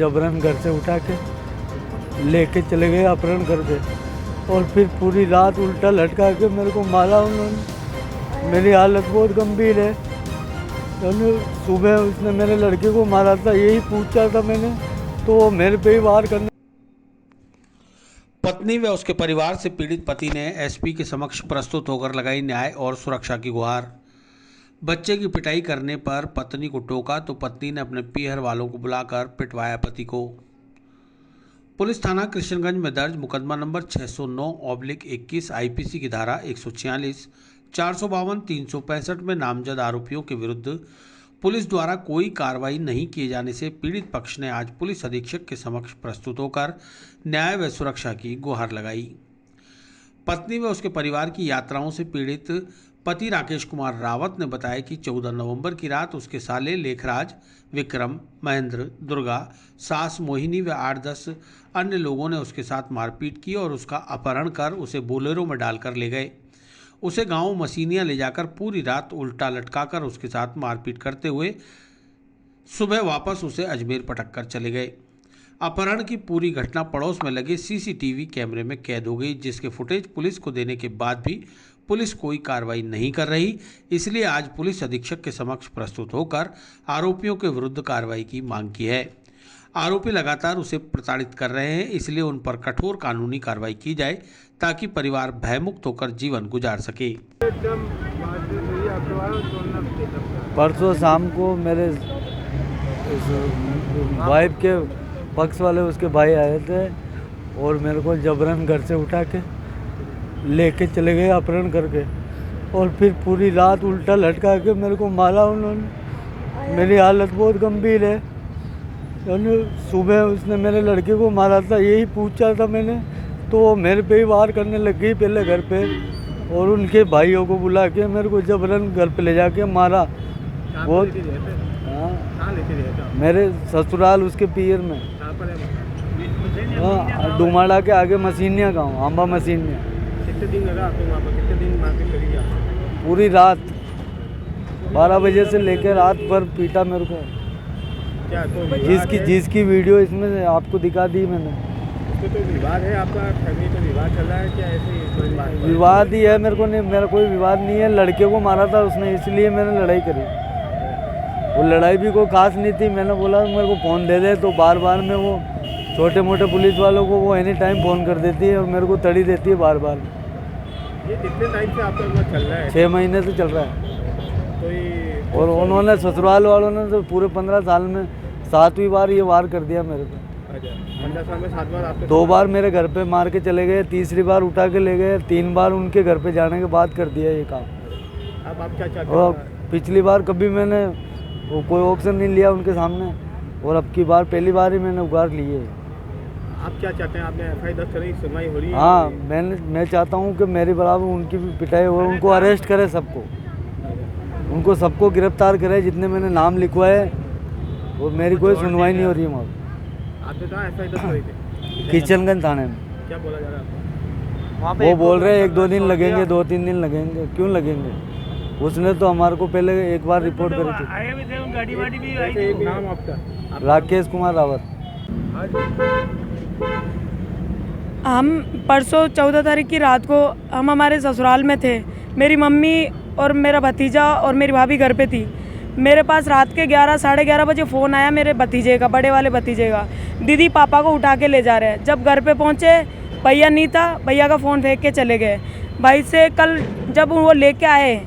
जबरन घर से उठा के लेके चले गए, अपहरण करके, और फिर पूरी रात उल्टा लटका के मेरे को मारा उन्होंने। मेरी हालत बहुत गंभीर है। सुबह उसने मेरे लड़के को मारा था, यही पूछा था मैंने, तो वो मेरे पे ही वार करने। पत्नी व उसके परिवार से पीड़ित पति ने एसपी के समक्ष प्रस्तुत होकर लगाई न्याय और सुरक्षा की गुहार। बच्चे की पिटाई करने पर पत्नी को टोका तो पत्नी ने अपने पीहर वालों को बुलाकर पिटवाया पति को। पुलिस थाना कृष्णगंज में दर्ज मुकदमा नंबर 609/21 आईपीसी की धारा 146, 452, 365 में नामजद आरोपियों के विरुद्ध पुलिस द्वारा कोई कार्रवाई नहीं किए जाने से पीड़ित पक्ष ने आज पुलिस अधीक्षक के समक्ष प्रस्तुत होकर न्याय व सुरक्षा की गुहार लगाई। पत्नी व उसके परिवार की यात्राओं से पीड़ित पति राकेश कुमार रावत ने बताया कि 14 नवंबर की रात उसके साले लेखराज, विक्रम, महेंद्र, दुर्गा, सास मोहिनी व 8-10 अन्य लोगों ने उसके साथ मारपीट की और उसका अपहरण कर उसे बोलेरो में डालकर ले गए। उसे गांव मसीनिया ले जाकर पूरी रात उल्टा लटकाकर उसके साथ मारपीट करते हुए सुबह वापस उसे अजमेर पटक कर चले गए। अपहरण की पूरी घटना पड़ोस में लगे सीसीटीवी कैमरे में कैद हो गई, जिसके फुटेज पुलिस को देने के बाद भी पुलिस कोई कार्रवाई नहीं कर रही। इसलिए आज पुलिस अधीक्षक के समक्ष प्रस्तुत होकर आरोपियों के विरुद्ध कार्रवाई की मांग की है। आरोपी लगातार उसे प्रताड़ित कर रहे हैं, इसलिए उन पर कठोर कानूनी कार्रवाई की जाए ताकि परिवार भयमुक्त होकर जीवन गुजार सके। परसों शाम को मेरे वाइफ के पक्ष वाले उसके भाई आए थे और मेरे को जबरन घर से उठा के लेके चले गए, अपहरण करके, और फिर पूरी रात उल्टा लटका के मेरे को मारा उन्होंने। मेरी हालत बहुत गंभीर है। सुबह उसने मेरे लड़के को मारा था, यही पूछा था मैंने, तो वो मेरे पे ही वार करने लग गई पहले घर पे, और उनके भाइयों को बुला के मेरे को जबरन घर पे ले जाके मारा। वो मेरे ससुराल उसके पीर में, डुमाड़ा के आगे मसीनिया गाँव, आंबा मसीनिया। कितने दिन लगा आपको वहाँ पर? कितने दिन मारपीट करी आप? पूरी रात 12 बजे से लेकर रात भर पीटा मेरे को। क्या तो जिसकी वीडियो इसमें आपको दिखा दी मैंने। उसको तो विवाद है आपका, फैमिली तो विवाद चल रहा है क्या? ऐसे विवाद ही है, मेरे को नहीं, मेरा कोई विवाद नहीं है। लड़के को मारा था उसने, इसलिए मैंने लड़ाई करी। वो लड़ाई भी कोई खास नहीं थी। मैंने बोला मेरे को फ़ोन दे दे, तो बार बार में वो छोटे मोटे पुलिस वालों को वो एनी टाइम फ़ोन कर देती है और मेरे को तड़ी देती है बार बार। ये कितने टाइम से आपका चल रहा है? 6 महीने से चल रहा है। तो और उन्होंने ससुराल वालों ने तो पूरे 15 साल में 7वीं बार ये वार कर दिया मेरे को। 15 साल में 7 बार आपको? 2 बार मेरे घर पे मार के चले गए, तीसरी बार उठा के ले गए, 3 बार उनके घर पे जाने के बाद कर दिया ये काम। अब आप क्या चाहते और हैं? पिछली बार कभी मैंने वो कोई ऑप्शन नहीं लिया उनके सामने, और अब की बार पहली बार ही मैंने उगार लिए। आप क्या चाहते हैं? आपने FI दर्ज करने की सुनवाई हो रही है? हाँ, मैं चाहता हूँ कि मेरी बराबर उनकी भी पिटाई हो, उनको अरेस्ट करे, उनको सबको गिरफ्तार करे जितने मैंने नाम लिखवाए, और मेरी कोई सुनवाई नहीं हो रही है वहाँ। आपने कहाँ FI दर्ज करी थी? किशनगंज थाने में। क्या बोला जा रहा है आपको? वो बोल रहे हैं 1-2 दिन लगेंगे, 2-3 दिन लगेंगे। क्यों लगेंगे? उसने तो हमारे को पहले एक बार रिपोर्ट करी थी। नाम आपका? राकेश कुमार रावत। हम परसों 14 तारीख की रात को हम हमारे ससुराल में थे। मेरी मम्मी और मेरा भतीजा और मेरी भाभी घर पे थी। मेरे पास रात के 11 साढ़े 11 बजे फ़ोन आया मेरे भतीजे का, बड़े वाले भतीजे का, दीदी पापा को उठा के ले जा रहे हैं। जब घर पे पहुँचे भैया नहीं था, भैया का फ़ोन फेंक के चले गए। भाई से कल जब वो लेके आए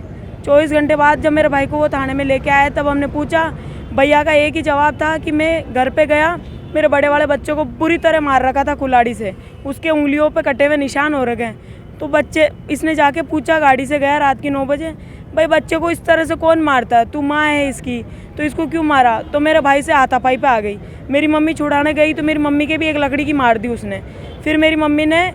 24 घंटे बाद, जब मेरे भाई को वो थाने में लेके आए, तब हमने पूछा, भैया का एक ही जवाब था कि मैं घर पे गया, मेरे बड़े वाले बच्चों को पूरी तरह मार रखा था कुल्हाड़ी से, उसके उंगलियों पे कटे हुए निशान हो रखे हैं। तो बच्चे, इसने जाके पूछा, गाड़ी से गया रात की 9 बजे, भाई बच्चे को इस तरह से कौन मारता है? तू माँ है इसकी, तो इसको क्यों मारा? तो मेरे भाई से हाथापाई पे आ गई। मेरी मम्मी छुड़ाने गई तो मेरी मम्मी के भी एक लकड़ी की मार दी उसने। फिर मेरी मम्मी ने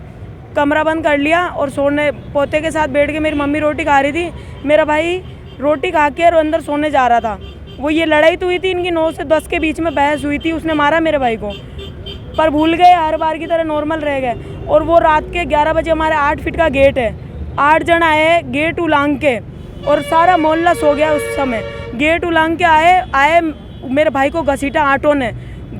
कमरा बंद कर लिया और सोने पोते के साथ बैठ के मेरी मम्मी रोटी खा रही थी, मेरा भाई रोटी खा के और अंदर सोने जा रहा था। वो ये लड़ाई तो हुई थी, इनकी 9 से 10 के बीच में बहस हुई थी। उसने मारा मेरे भाई को, पर भूल गए, हर बार की तरह नॉर्मल रह गए। और वो रात के 11 बजे, हमारे 8 फीट का गेट है, 8 जन आए गेट उलांग के, और सारा मोहल्ला सो गया उस समय। गेट उलांग के आए मेरे भाई को घसीटा आटो ने,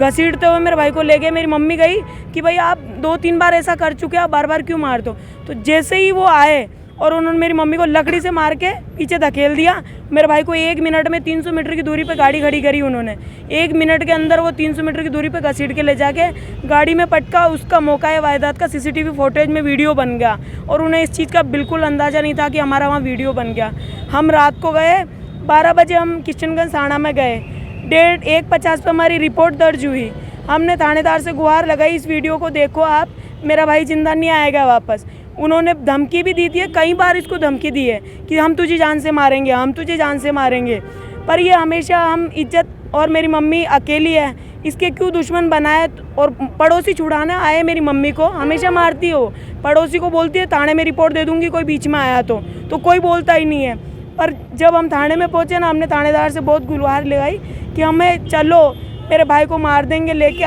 घसीटते हुए मेरे भाई को ले गए। मेरी मम्मी गई कि भाई आप 2-3 बार ऐसा कर चुके, आप बार बार क्यों मार दो। तो जैसे ही वो आए और उन्होंने मेरी मम्मी को लकड़ी से मार के पीछे धकेल दिया। मेरे भाई को 1 मिनट में 300 मीटर की दूरी पे गाड़ी खड़ी करी उन्होंने। 1 मिनट के अंदर वो 300 मीटर की दूरी पे घसीट के ले जाके गाड़ी में पटका। उसका मौका वारदात का CCTV फुटेज में वीडियो बन गया और उन्हें इस चीज़ का बिल्कुल अंदाज़ा नहीं था कि हमारा वहाँ वीडियो बन गया। हम रात को गए 12 बजे, हम किशनगंज थाना में गए। 1:50 पे हमारी रिपोर्ट दर्ज हुई। हमने थानेदार से गुहार लगाई, इस वीडियो को देखो आप, मेरा भाई जिंदा नहीं आएगा वापस। उन्होंने धमकी भी दी थी, कई बार इसको धमकी दी है कि हम तुझे जान से मारेंगे, हम तुझे जान से मारेंगे। पर ये हमेशा हम इज्जत, और मेरी मम्मी अकेली है, इसके क्यों दुश्मन बनाए। और पड़ोसी छुड़ाना आए मेरी मम्मी को, हमेशा मारती हो। पड़ोसी को बोलती है थाने में रिपोर्ट दे दूंगी कोई बीच में आया तो कोई बोलता ही नहीं है। पर जब हम थाने में पहुँचे ना, हमने थानेदार से बहुत गुहार लगाई कि हमें चलो, मेरे भाई को मार देंगे, लेके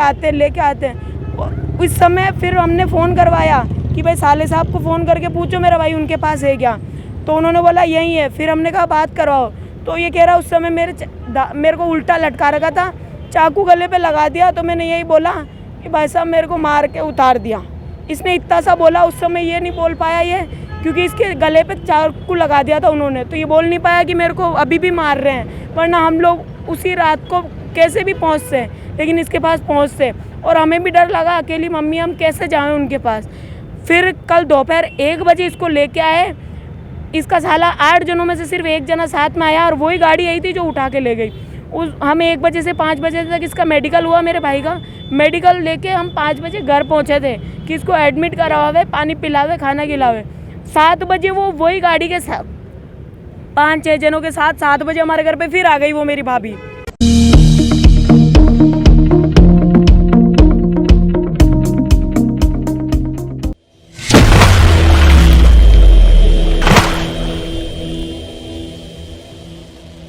आते। उस समय फिर हमने फ़ोन करवाया कि भाई साले साहब को फ़ोन करके पूछो मेरा भाई उनके पास है क्या। तो उन्होंने बोला यही है। फिर हमने कहा बात करवाओ, तो ये कह रहा उस समय मेरे को उल्टा लटका रखा था, चाकू गले पे लगा दिया। तो मैंने यही बोला कि भाई साहब मेरे को मार के उतार दिया। इसने इतना सा बोला, उस समय ये नहीं बोल पाया ये, क्योंकि इसके गले पे चाकू लगा दिया था उन्होंने, तो ये बोल नहीं पाया कि मेरे को अभी भी मार रहे हैं। वरना हम लोग उसी रात को कैसे भी पहुँचते, लेकिन इसके पास पहुँचते। और हमें भी डर लगा, अकेली मम्मी हम कैसे जाएँ उनके पास। फिर कल दोपहर 1 बजे इसको लेके आए। इसका साला 8 जनों में से सिर्फ 1 जना साथ में आया, और वही गाड़ी आई थी जो उठा के ले गई। हमें 1 बजे से 5 बजे तक इसका मेडिकल हुआ, मेरे भाई का मेडिकल लेके हम 5 बजे घर पहुंचे थे कि इसको एडमिट करवावे, पानी पिलावे, खाना खिलावे। 7 बजे वो वही गाड़ी के साथ 5-6 जनों के साथ 7 बजे हमारे घर पे फिर आ गई वो मेरी भाभी।